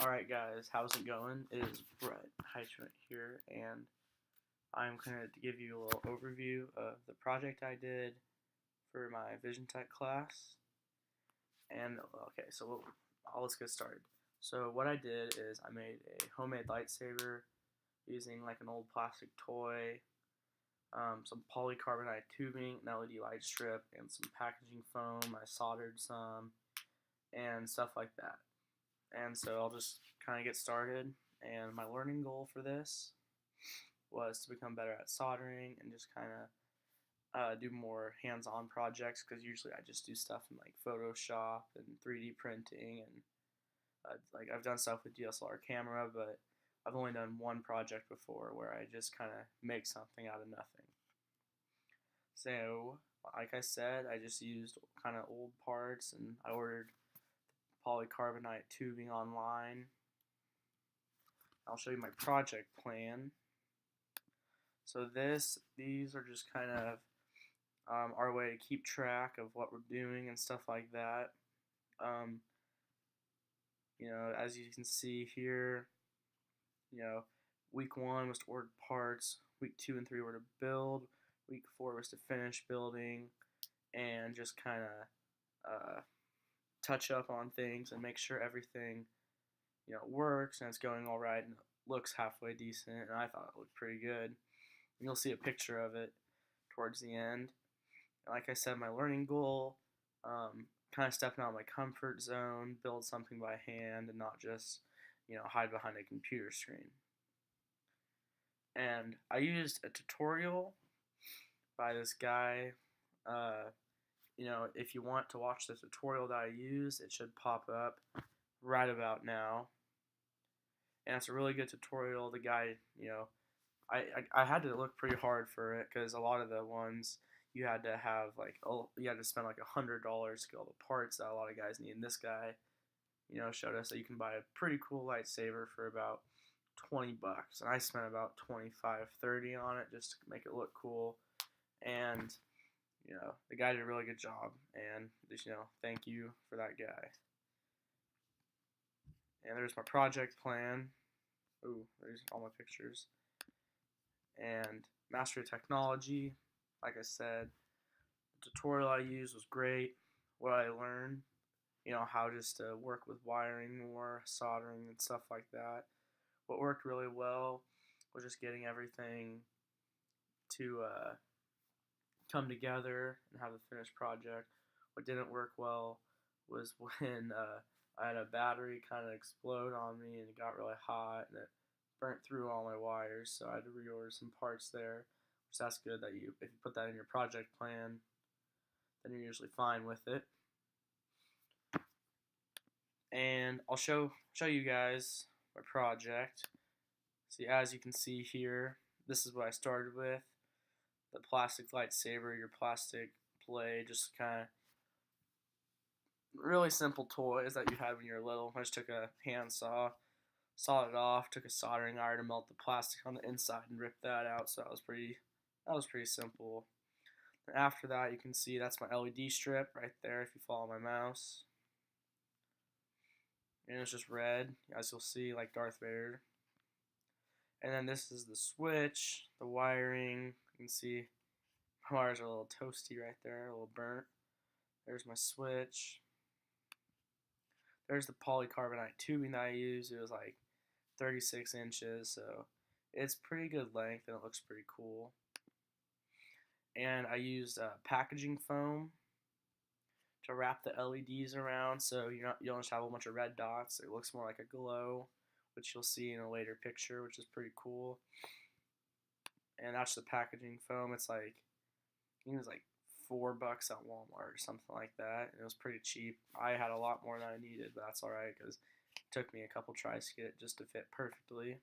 Alright guys, how's it going? It is Brett Heitschmidt here, and I'm going to give you a little overview of the project I did for my Vision Tech class. And, okay, so let's get started. So what I did is I made a homemade lightsaber using like an old plastic toy, some polycarbonate tubing, an LED light strip, and some packaging foam. I soldered some, and stuff like that. And so I'll just kind of get started. And my learning goal for this was to become better at soldering and just kind of do more hands-on projects, because usually I just do stuff in like Photoshop and 3D printing, and like I've done stuff with DSLR camera, but I've only done one project before where I just kind of make something out of nothing. So like I said, I just used kind of old parts, and I ordered polycarbonate tubing online. I'll show you my project plan. So these are just kind of our way to keep track of what we're doing and stuff like that. As you can see here, week 1 was to order parts, week 2 and 3 were to build, week 4 was to finish building, and just kind of touch up on things and make sure everything works and it's going all right and looks halfway decent. And I thought it looked pretty good. And you'll see a picture of it towards the end. Like I said, my learning goal, kind of stepping out of my comfort zone, build something by hand and not just hide behind a computer screen. And I used a tutorial by this guy. If you want to watch the tutorial that I use, it should pop up right about now. And it's a really good tutorial. The guy, I had to look pretty hard for it, because a lot of the ones you had to have you had to spend like $100 to get all the parts that a lot of guys need. And this guy, showed us that you can buy a pretty cool lightsaber for about $20, and I spent about $25-$30 on it just to make it look cool. And the guy did a really good job, and just, thank you for that guy. And there's my project plan. Ooh, there's all my pictures. And mastery of technology, like I said, the tutorial I used was great. What I learned, how just to work with wiring more, soldering and stuff like that. What worked really well was just getting everything to come together and have a finished project. What didn't work well was when I had a battery kind of explode on me, and it got really hot and it burnt through all my wires, so I had to reorder some parts there. Which that's good that if you put that in your project plan, then you're usually fine with it. And I'll show you guys my project. See, as you can see here, this is what I started with. The plastic lightsaber, your plastic blade, just kind of really simple toys that you had when you were little. I just took a handsaw, sawed it off, took a soldering iron to melt the plastic on the inside and ripped that out. So that was pretty simple. And after that, you can see that's my LED strip right there if you follow my mouse. And it's just red, as you'll see, like Darth Vader. And then this is the switch, the wiring. You can see my wires are a little toasty right there, a little burnt. There's my switch. There's the polycarbonate tubing that I used. It was like 36 inches, so it's pretty good length and it looks pretty cool. And I used packaging foam to wrap the LEDs around, so you don't just have a bunch of red dots. It looks more like a glow, which you'll see in a later picture, which is pretty cool. And that's the packaging foam. It's like, I think it was like $4 at Walmart or something like that. And it was pretty cheap. I had a lot more than I needed, but that's alright, because it took me a couple tries to get it just to fit perfectly.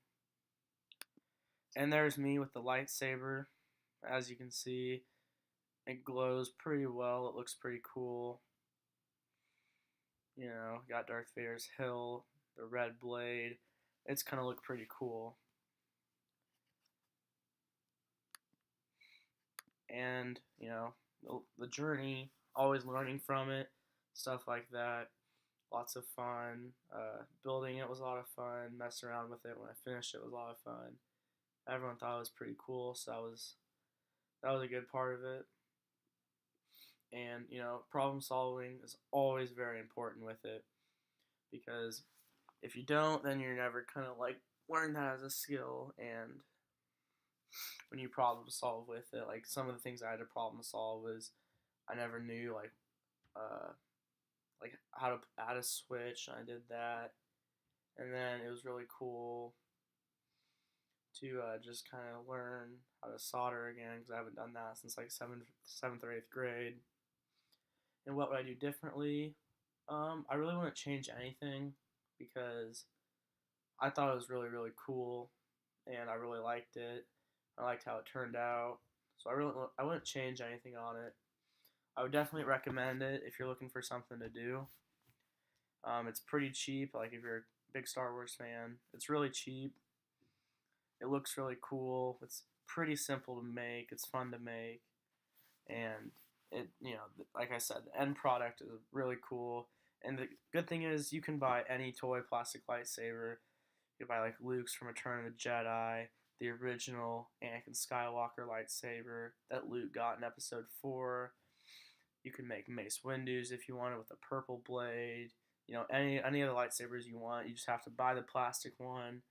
And there's me with the lightsaber. As you can see, it glows pretty well. It looks pretty cool. Got Darth Vader's hilt, the red blade. It's gonna look pretty cool. And the journey, always learning from it, stuff like that. lots of fun. Building it was a lot of fun. Messing around with it when I finished it was a lot of fun. Everyone thought it was pretty cool, so that was a good part of it. And problem solving is always very important with it, because if you don't, then you're never kind of like learn that as a skill. And when you problem solve with it, like some of the things I had to problem solve was I never knew uh, like how to add a switch. And I did that, and then it was really cool to just kind of learn how to solder again, because I haven't done that since like seventh or eighth grade. And what would I do differently? I really wouldn't change anything, because I thought it was really really cool, and I really liked it. I liked how it turned out, so I wouldn't change anything on it. I would definitely recommend it if you're looking for something to do. It's pretty cheap. Like if you're a big Star Wars fan, it's really cheap. It looks really cool. It's pretty simple to make. It's fun to make, and like I said, the end product is really cool. And the good thing is, you can buy any toy plastic lightsaber. You can buy like Luke's from Return of the Jedi, the original Anakin Skywalker lightsaber that Luke got in Episode 4. You can make Mace Windu's if you want it with a purple blade. Any of the lightsabers you want. You just have to buy the plastic one,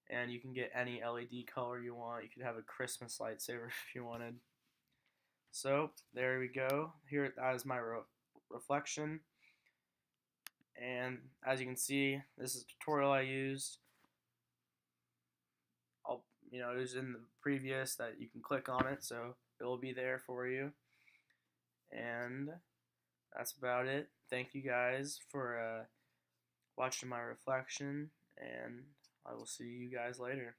and you can get any LED color you want. You could have a Christmas lightsaber if you wanted. So there we go. Here, that is my reflection. And as you can see, this is a tutorial I used. It was in the previous that you can click on it, so it will be there for you. And that's about it. Thank you guys for watching my reflection, and I will see you guys later.